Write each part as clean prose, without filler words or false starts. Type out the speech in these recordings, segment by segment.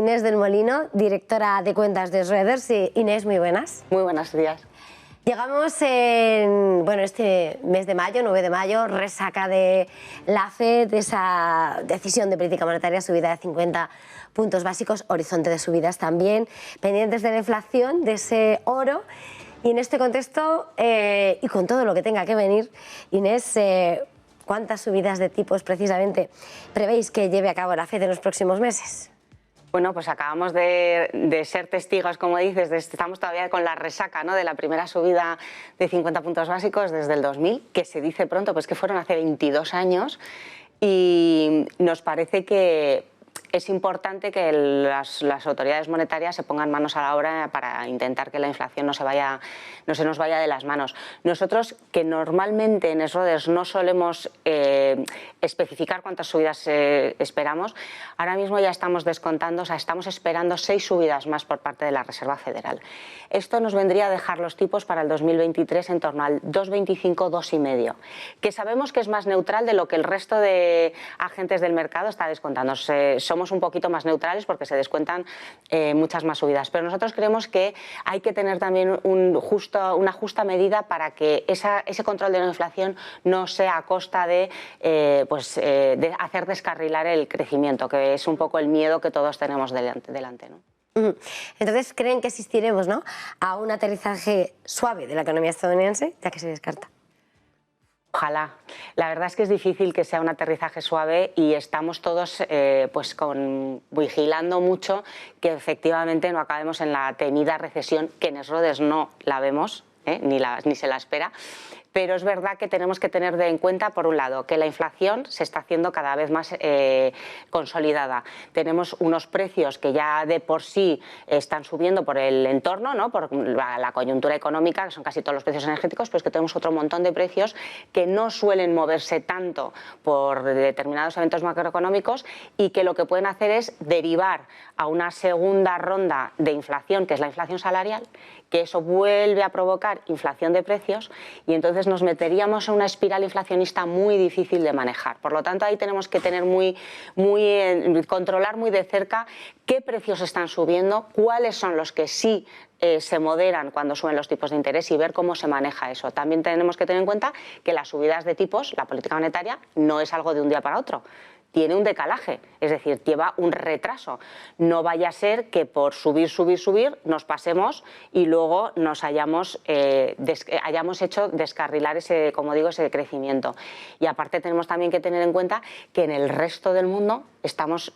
Inés del Molino, directora de cuentas de Schroders. Inés, muy buenas. Muy buenos días. Llegamos en este mes de mayo, 9 de mayo, resaca de la FED, de esa decisión de política monetaria, subida de 50 puntos básicos, horizonte de subidas también, pendientes de la inflación, de ese oro. Y en este contexto, y con todo lo que tenga que venir, Inés, ¿cuántas subidas de tipos precisamente prevéis que lleve a cabo la FED en los próximos meses? Bueno, pues acabamos de ser testigos, como dices, estamos todavía con la resaca, ¿no?, de la primera subida de 50 puntos básicos desde el 2000, que se dice pronto, pues que fueron hace 22 años, y nos parece que es importante que las autoridades monetarias se pongan manos a la obra para intentar que la inflación no se nos vaya de las manos. Nosotros, que normalmente en Schroders no solemos especificar cuántas subidas esperamos, ahora mismo ya estamos descontando, o sea, estamos esperando 6 subidas más por parte de la Reserva Federal. Esto nos vendría a dejar los tipos para el 2023 en torno al 2,25, 2,5, que sabemos que es más neutral de lo que el resto de agentes del mercado está descontando. Somos un poquito más neutrales porque se descuentan muchas más subidas, pero nosotros creemos que hay que tener también una justa medida para que ese control de la inflación no sea a costa de hacer descarrilar el crecimiento, que es un poco el miedo que todos tenemos delante, ¿no? Entonces, ¿creen que asistiremos, ¿no?, a un aterrizaje suave de la economía estadounidense, ya que se descarta? Ojalá. La verdad es que es difícil que sea un aterrizaje suave y estamos todos vigilando mucho que efectivamente no acabemos en la temida recesión, que en Schroders no la vemos, ni se la espera. Pero es verdad que tenemos que tener en cuenta, por un lado, que la inflación se está haciendo cada vez más consolidada. Tenemos unos precios que ya de por sí están subiendo por el entorno, ¿no?, por la coyuntura económica, que son casi todos los precios energéticos, pues que tenemos otro montón de precios que no suelen moverse tanto por determinados eventos macroeconómicos y que lo que pueden hacer es derivar a una segunda ronda de inflación, que es la inflación salarial, que eso vuelve a provocar inflación de precios y entonces nos meteríamos en una espiral inflacionista muy difícil de manejar. Por lo tanto, ahí tenemos que tener controlar muy de cerca qué precios están subiendo, cuáles son los que sí se moderan cuando suben los tipos de interés y ver cómo se maneja eso. También tenemos que tener en cuenta que las subidas de tipos, la política monetaria, no es algo de un día para otro. Tiene un decalaje, es decir, lleva un retraso. No vaya a ser que por subir nos pasemos y luego nos hayamos hecho descarrilar ese crecimiento. Y aparte tenemos también que tener en cuenta que en el resto del mundo estamos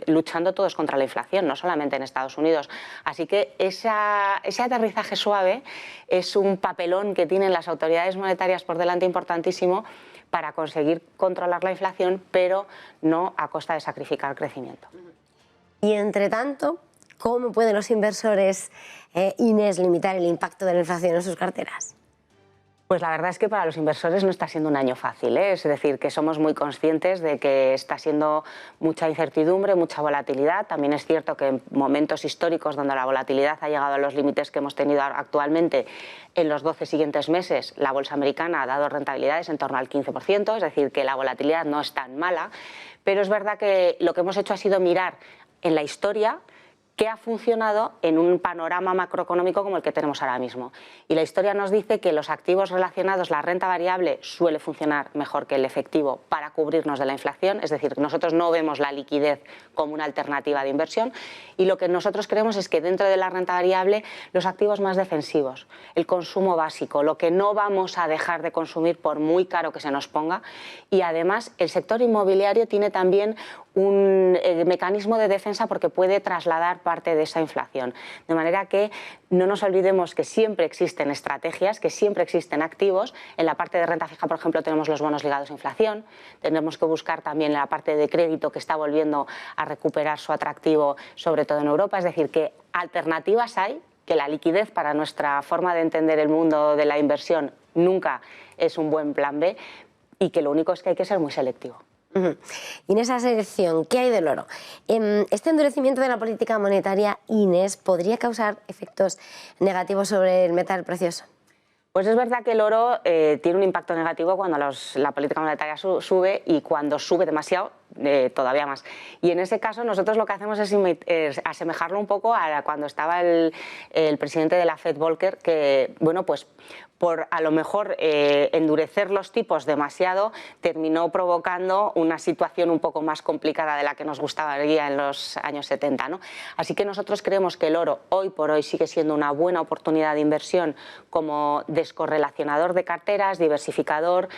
luchando todos contra la inflación, no solamente en Estados Unidos. Así que ese aterrizaje suave es un papelón que tienen las autoridades monetarias por delante importantísimo para conseguir controlar la inflación, pero no a costa de sacrificar crecimiento. Y entre tanto, ¿cómo pueden los inversores, Inés, limitar el impacto de la inflación en sus carteras? Pues la verdad es que para los inversores no está siendo un año fácil, ¿eh? Es decir, que somos muy conscientes de que está siendo mucha incertidumbre, mucha volatilidad. También es cierto que en momentos históricos donde la volatilidad ha llegado a los límites que hemos tenido actualmente, en los 12 siguientes meses la bolsa americana ha dado rentabilidades en torno al 15%, es decir, que la volatilidad no es tan mala, pero es verdad que lo que hemos hecho ha sido mirar en la historia qué ha funcionado en un panorama macroeconómico como el que tenemos ahora mismo. Y la historia nos dice que los activos relacionados, la renta variable, suele funcionar mejor que el efectivo para cubrirnos de la inflación, es decir, nosotros no vemos la liquidez como una alternativa de inversión y lo que nosotros creemos es que dentro de la renta variable los activos más defensivos, el consumo básico, lo que no vamos a dejar de consumir por muy caro que se nos ponga, y además el sector inmobiliario tiene también un mecanismo de defensa porque puede trasladar parte de esa inflación. De manera que no nos olvidemos que siempre existen estrategias, que siempre existen activos. En la parte de renta fija, por ejemplo, tenemos los bonos ligados a inflación. Tenemos que buscar también la parte de crédito que está volviendo a recuperar su atractivo, sobre todo en Europa. Es decir, que alternativas hay, que la liquidez para nuestra forma de entender el mundo de la inversión nunca es un buen plan B y que lo único es que hay que ser muy selectivo. Y en esa selección, ¿qué hay del oro? ¿Este endurecimiento de la política monetaria, Inés, podría causar efectos negativos sobre el metal precioso? Pues es verdad que el oro tiene un impacto negativo cuando la política monetaria sube, y cuando sube demasiado todavía más. Y en ese caso nosotros lo que hacemos es asemejarlo un poco a cuando estaba el presidente de la Fed, Volcker, que, bueno, pues por a lo mejor endurecer los tipos demasiado, terminó provocando una situación un poco más complicada de la que nos gustaría en los años 70, ¿no? Así que nosotros creemos que el oro hoy por hoy sigue siendo una buena oportunidad de inversión como descorrelacionador de carteras, diversificador.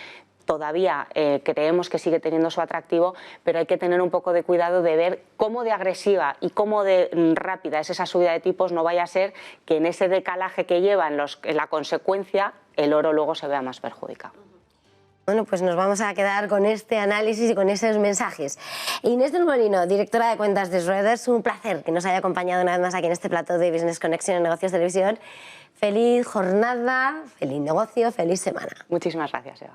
Todavía creemos que sigue teniendo su atractivo, pero hay que tener un poco de cuidado de ver cómo de agresiva y cómo de rápida es esa subida de tipos, no vaya a ser que en ese decalaje que lleva en la consecuencia el oro luego se vea más perjudicado. Bueno, pues nos vamos a quedar con este análisis y con esos mensajes. Inés del Molino, directora de cuentas de Schroders, un placer que nos haya acompañado una vez más aquí en este plató de Business Connection en Negocios Televisión. Feliz jornada, feliz negocio, feliz semana. Muchísimas gracias, Eva.